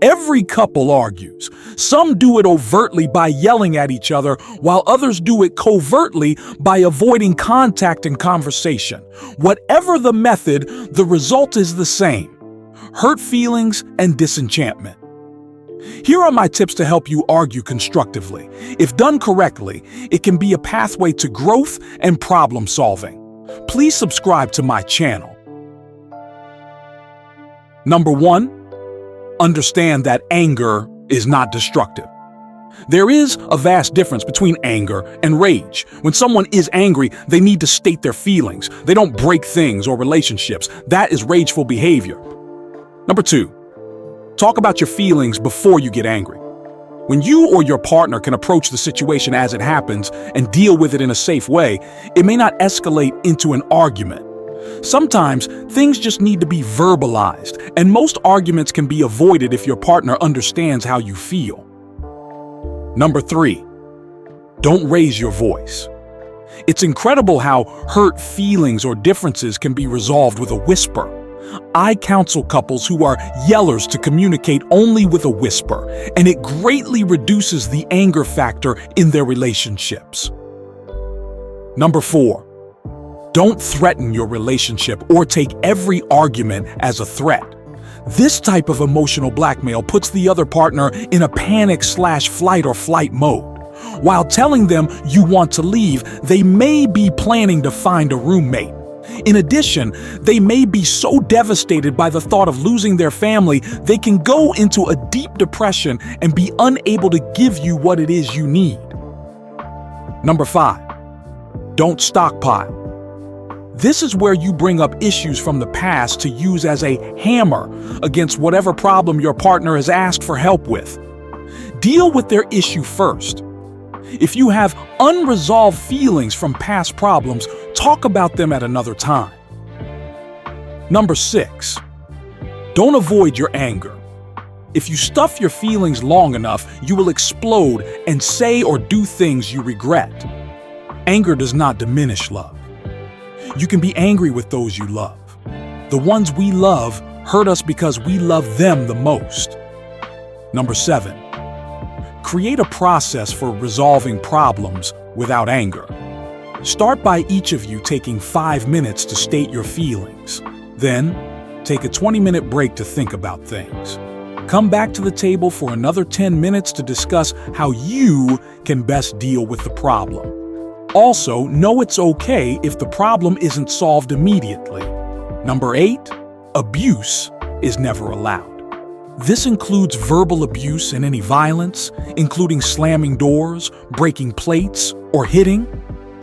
Every couple argues. Some do it overtly by yelling at each other, while others do it covertly by avoiding contact and conversation. Whatever the method, the result is the same: hurt feelings and disenchantment. Here are my tips to help you argue constructively. If done correctly, it can be a pathway to growth and problem solving. Please subscribe to my channel. Number 1. Understand that anger is not destructive. There is a vast difference between anger and rage. When someone is angry, they need to state their feelings. They don't break things or relationships. That is rageful behavior. Number 2. Talk about your feelings before you get angry. When you or your partner can approach the situation as it happens and deal with it in a safe way, it may not escalate into an argument. Sometimes things just need to be verbalized, and most arguments can be avoided if your partner understands how you feel. Number 3. Don't raise your voice. It's incredible how hurt feelings or differences can be resolved with a whisper. I counsel couples who are yellers to communicate only with a whisper, and it greatly reduces the anger factor in their relationships. Number 4. Don't threaten your relationship or take every argument as a threat. This type of emotional blackmail puts the other partner in a panic/flight or flight mode. While telling them you want to leave, they may be planning to find a roommate. In addition, they may be so devastated by the thought of losing their family, they can go into a deep depression and be unable to give you what it is you need. Number 5. Don't stockpile. This is where you bring up issues from the past to use as a hammer against whatever problem your partner has asked for help with. Deal with their issue first. If you have unresolved feelings from past problems, talk about them at another time. Number 6. Don't avoid your anger. If you stuff your feelings long enough, you will explode and say or do things you regret. Anger does not diminish love. You can be angry with those you love. The ones we love hurt us because we love them the most. Number 7. Create a process for resolving problems without anger. Start by each of you taking 5 minutes to state your feelings. Then, take a 20-minute break to think about things. Come back to the table for another 10 minutes to discuss how you can best deal with the problem. Also, know it's okay if the problem isn't solved immediately. Number 8. Abuse is never allowed. This includes verbal abuse and any violence, including slamming doors, breaking plates, or hitting.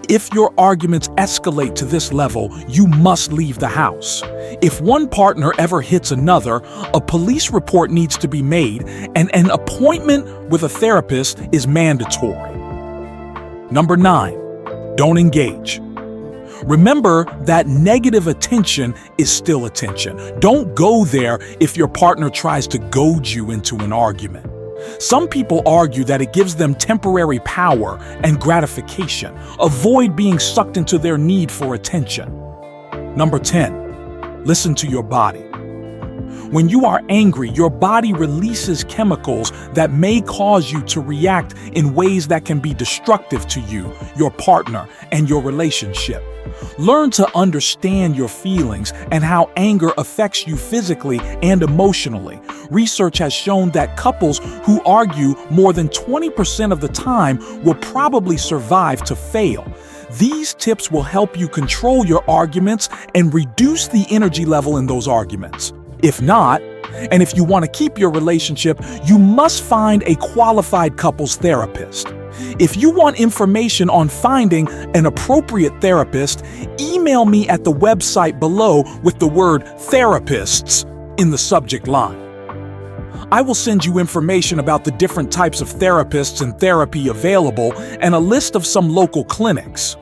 If your arguments escalate to this level, you must leave the house. If one partner ever hits another, a police report needs to be made, and an appointment with a therapist is mandatory. Number 9. Don't engage. Remember that negative attention is still attention. Don't go there if your partner tries to goad you into an argument. Some people argue that it gives them temporary power and gratification. Avoid being sucked into their need for attention. Number 10. Listen to your body. When you are angry, your body releases chemicals that may cause you to react in ways that can be destructive to you, your partner, and your relationship. Learn to understand your feelings and how anger affects you physically and emotionally. Research has shown that couples who argue more than 20% of the time will probably survive to fail. These tips will help you control your arguments and reduce the energy level in those arguments. If not, and if you want to keep your relationship, you must find a qualified couples therapist. If you want information on finding an appropriate therapist, email me at the website below with the word therapists in the subject line. I will send you information about the different types of therapists and therapy available and a list of some local clinics.